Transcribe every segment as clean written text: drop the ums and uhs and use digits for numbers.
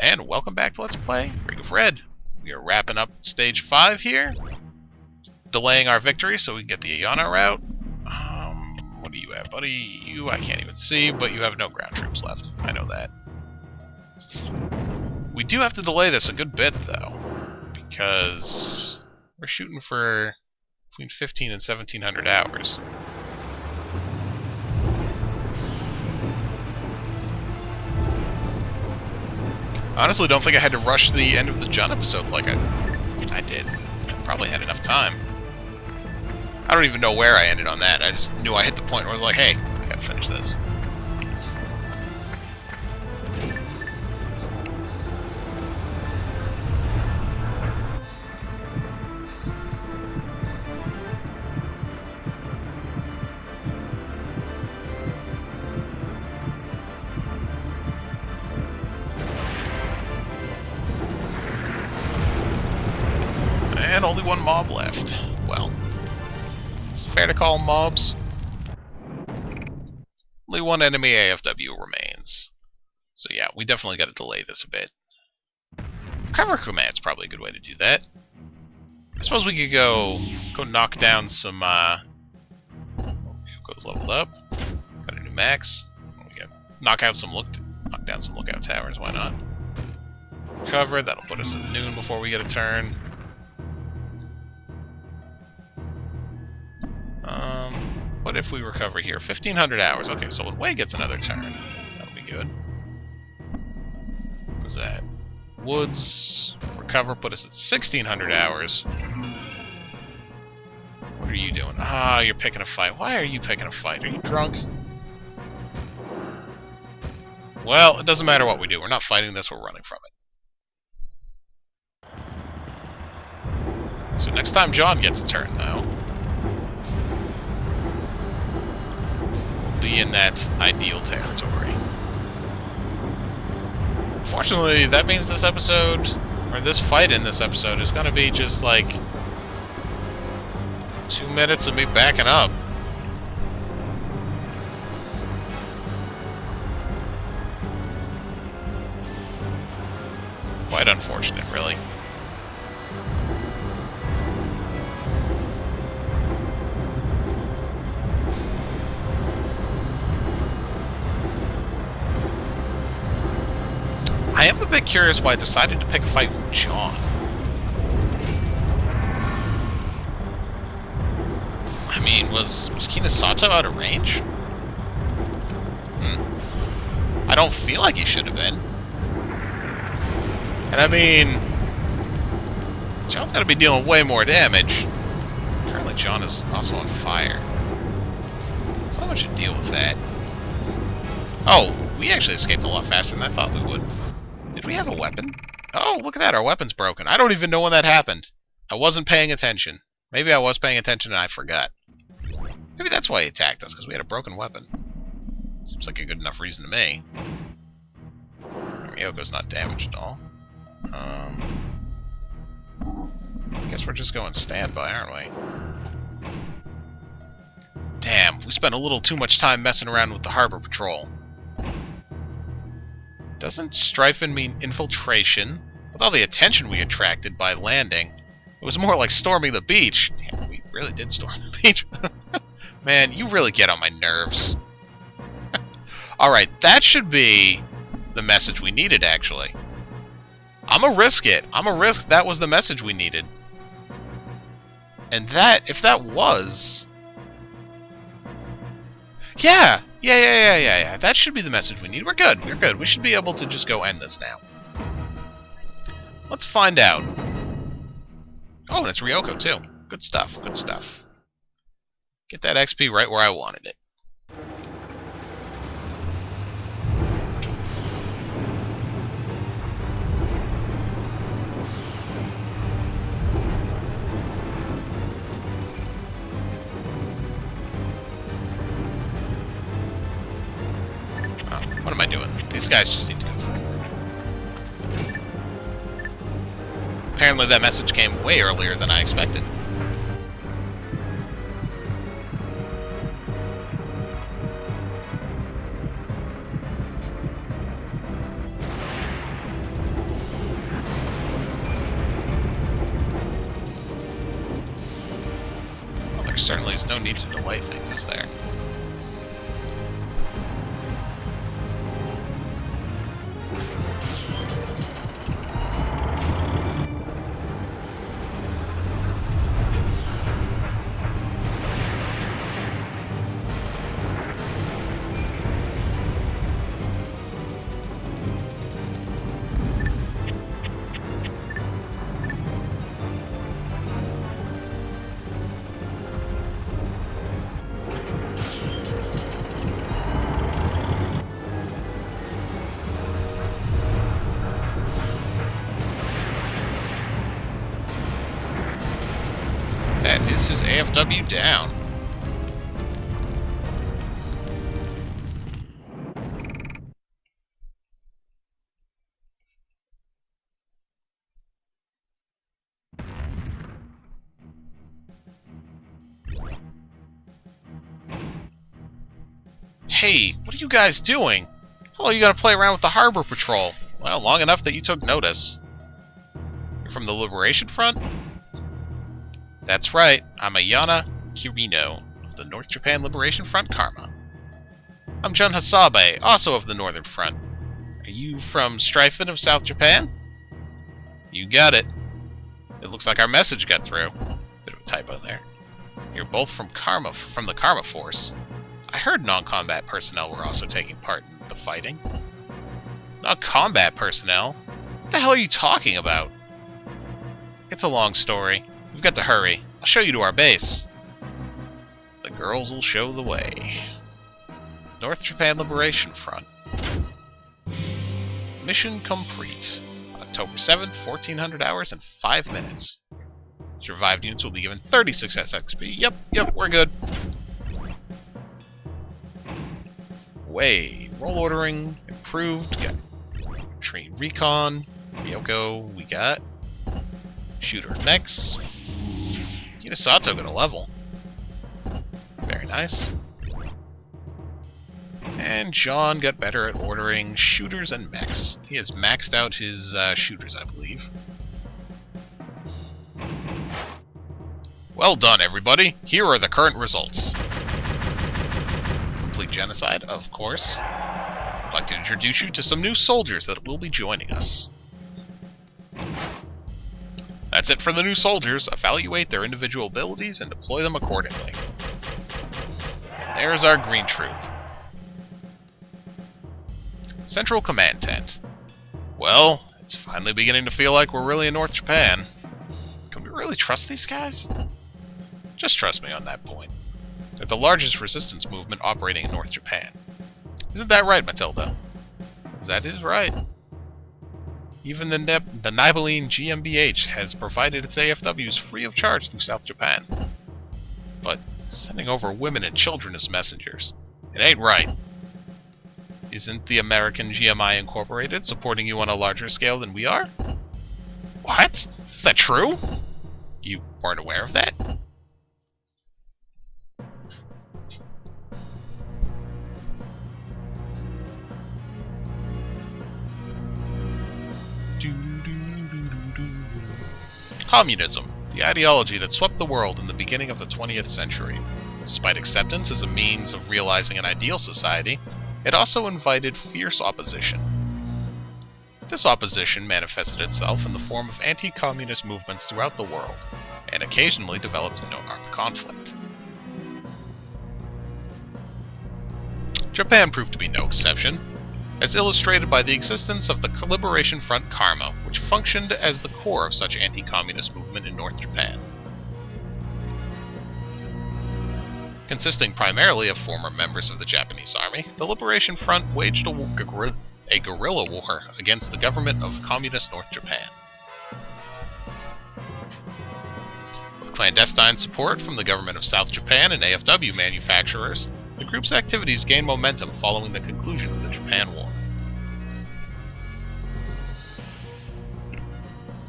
and welcome back to Let's Play Ring of Red. We are wrapping up Stage 5 here, delaying our victory so we can get the Ayana Route. What do you have, buddy? You I can't even see, but you have no ground troops left. I know that. We do have to delay this a good bit, though, because we're shooting for between 15 and 1700 hours. I honestly don't think I had to rush the end of the John episode like I did. I probably had enough time. I don't even know where I ended on that. I just knew I hit the point where I was like, hey, I gotta finish this. And only one mob left. Well, it's fair to call them mobs. Only one enemy AFW remains. So yeah, we definitely got to delay this a bit. Cover command's probably a good way to do that. I suppose we could go knock down some. Goes leveled up. Got a new max. We got knock down some lookout towers. Why not? Cover. That'll put us at noon before we get a turn. What if we recover here? 1500 hours. Okay, so when Wei gets another turn, that'll be good. What was that? Woods. Recover put us at 1600 hours. What are you doing? Ah, you're picking a fight. Why are you picking a fight? Are you drunk? Well, it doesn't matter what we do. We're not fighting this, we're running from it. So next time John gets a turn, though, be in that ideal territory. Unfortunately, that means this episode, or this fight in this episode, is going to be just like 2 minutes of me backing up. Quite unfortunate, really. I am a bit curious why I decided to pick a fight with John. I mean, was Kinasato out of range? I don't feel like he should have been. And I mean, John's got to be dealing way more damage. Apparently John is also on fire. Someone should deal with that. Oh, we actually escaped a lot faster than I thought we would. Did we have a weapon? Oh, look at that, our weapon's broken. I don't even know when that happened. I wasn't paying attention. Maybe I was paying attention and I forgot. Maybe that's why he attacked us, because we had a broken weapon. Seems like a good enough reason to me. Ryoko's not damaged at all. I guess we're just going standby, aren't we? Damn, we spent a little too much time messing around with the harbor patrol. Doesn't strafing mean infiltration? With all the attention we attracted by landing, it was more like storming the beach. Damn, we really did storm the beach. Man, you really get on my nerves. Alright, that should be the message we needed, actually. I'm gonna risk it. I'm gonna risk that was the message we needed. And that, if that was... Yeah! Yeah. That should be the message we need. We're good. We're good. We should be able to just go end this now. Let's find out. Oh, and it's Ryoko, too. Good stuff. Good stuff. Get that XP right where I wanted it. What am I doing? These guys just need to go forward. Apparently that message came way earlier than I expected. certainly is no need to delay things, is there? This is AFW down. Hey, what are you guys doing? How long are you gonna play around with the Harbor Patrol? Well, long enough that you took notice. You're from the Liberation Front? That's right, I'm Ayana Kirino, of the North Japan Liberation Front Karma. I'm Jun Hasabe, also of the Northern Front. Are you from Stryfen of South Japan? You got it. It looks like our message got through. Bit of a typo there. You're both from the Karma Force. I heard non-combat personnel were also taking part in the fighting. Non-combat personnel? What the hell are you talking about? It's a long story. We've got to hurry. I'll show you to our base. The girls will show the way. North Japan Liberation Front. Mission complete. October 7th, 1400 hours and 5 minutes. Survived units will be given 30 success XP. Yep, we're good. Way. Roll ordering. Improved. Got train recon. Ryoko. We got. Shooter mechs. Sato got a level. Very nice. And John got better at ordering shooters and mechs. He has maxed out his shooters, I believe. Well done, everybody. Here are the current results. Complete genocide, of course. I'd like to introduce you to some new soldiers that will be joining us. That's it for the new soldiers. Evaluate their individual abilities and deploy them accordingly. And there's our green troop. Central Command Tent. Well, it's finally beginning to feel like we're really in North Japan. Can we really trust these guys? Just trust me on that point. They're the largest resistance movement operating in North Japan. Isn't that right, Matilda? That is right. Even the Nibeline GmbH has provided its AFWs free of charge through South Japan. But sending over women and children as messengers, it ain't right. Isn't the American GMI Incorporated supporting you on a larger scale than we are? What? Is that true? You weren't aware of that? Communism, the ideology that swept the world in the beginning of the 20th century. Despite acceptance as a means of realizing an ideal society, it also invited fierce opposition. This opposition manifested itself in the form of anti-communist movements throughout the world, and occasionally developed into armed conflict. Japan proved to be no exception, as illustrated by the existence of the Liberation Front Karma, which functioned as the core of such anti-communist movement in North Japan. Consisting primarily of former members of the Japanese army, the Liberation Front waged a guerrilla war against the government of Communist North Japan. With clandestine support from the government of South Japan and AFW manufacturers, the group's activities gained momentum following the conclusion of the Japan War.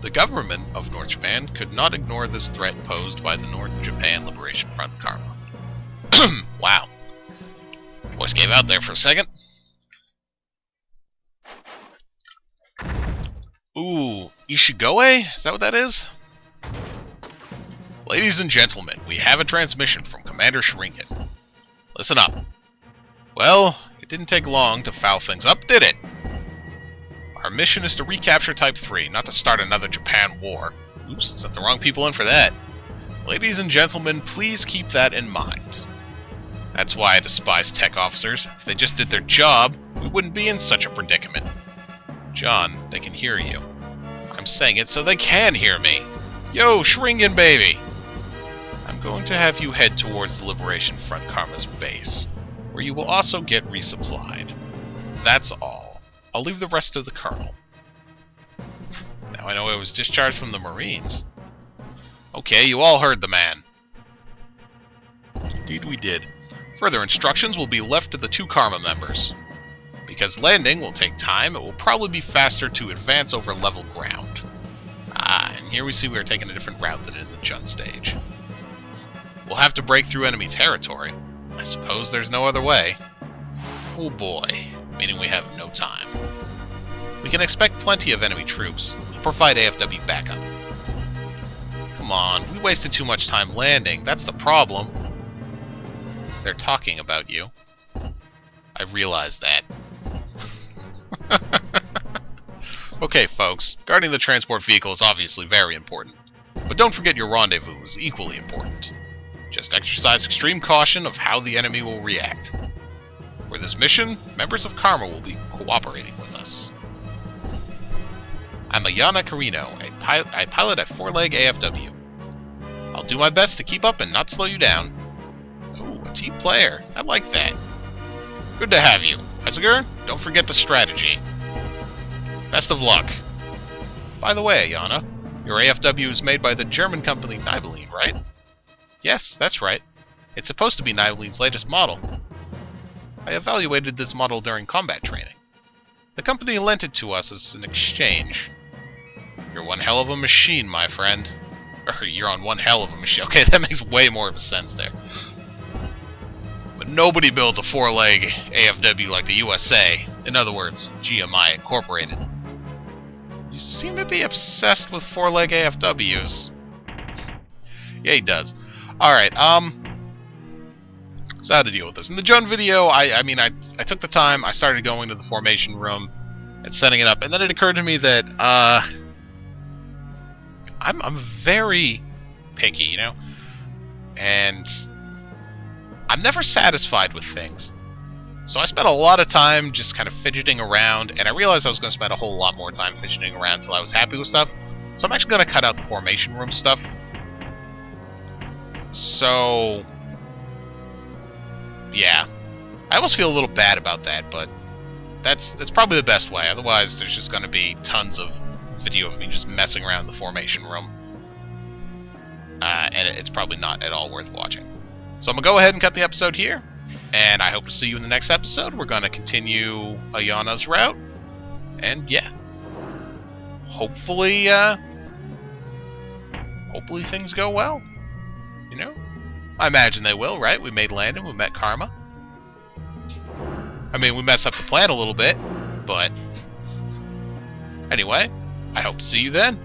The government of North Japan could not ignore this threat posed by the North Japan Liberation Front Karma. Wow. Voice gave out there for a second. Ooh, Ishigoe? Is that what that is? Ladies and gentlemen, we have a transmission from Commander Shrinkin. Listen up. Well, it didn't take long to foul things up, did it? Our mission is to recapture Type 3, not to start another Japan war. Oops, set the wrong people in for that. Ladies and gentlemen, please keep that in mind. That's why I despise tech officers. If they just did their job, we wouldn't be in such a predicament. John, they can hear you. I'm saying it so they can hear me. Yo, Shrinkin baby! I'm going to have you head towards the Liberation Front Karma's base, where you will also get resupplied. That's all. I'll leave the rest to the Colonel. Now I know I was discharged from the Marines. Okay, you all heard the man. Indeed we did. Further instructions will be left to the 2 Karma members. Because landing will take time, it will probably be faster to advance over level ground. And here we see we are taking a different route than in the Jun stage. We'll have to break through enemy territory. I suppose there's no other way. Oh boy, meaning we have no time. We can expect plenty of enemy troops. I'll provide AFW backup. Come on, we wasted too much time landing. That's the problem. They're talking about you. I realize that. Okay, folks. Guarding the transport vehicle is obviously very important. But don't forget your rendezvous is equally important. Just exercise extreme caution of how the enemy will react. For this mission, members of Karma will be cooperating with us. I'm Ayana Carino, I pilot a 4-leg AFW. I'll do my best to keep up and not slow you down. Oh, a team player. I like that. Good to have you. Heisiger, don't forget the strategy. Best of luck. By the way, Ayana, your AFW is made by the German company Nibelline, right? Yes, that's right. It's supposed to be Nibelline's latest model. I evaluated this model during combat training. The company lent it to us as an exchange. You're one hell of a machine, my friend. Or, you're on one hell of a machine. Okay, that makes way more of a sense there. But nobody builds a 4-leg AFW like the USA. In other words, GMI Incorporated. You seem to be obsessed with 4-leg AFWs. Yeah, he does. Alright, so how to deal with this. In the Jun video, I took the time, I started going to the formation room and setting it up, and then it occurred to me that, I'm very picky, you know? And I'm never satisfied with things. So I spent a lot of time just kind of fidgeting around, and I realized I was going to spend a whole lot more time fidgeting around until I was happy with stuff. So I'm actually going to cut out the formation room stuff. So, yeah. I almost feel a little bad about that, but that's probably the best way. Otherwise, there's just going to be tons of video of me just messing around in the formation room. And it's probably not at all worth watching. So I'm going to go ahead and cut the episode here. And I hope to see you in the next episode. We're going to continue Ayana's route. And yeah. Hopefully things go well. You know? I imagine they will, right? We made landing, we met Karma. I mean, we messed up the plan a little bit, but anyway, I hope to see you then.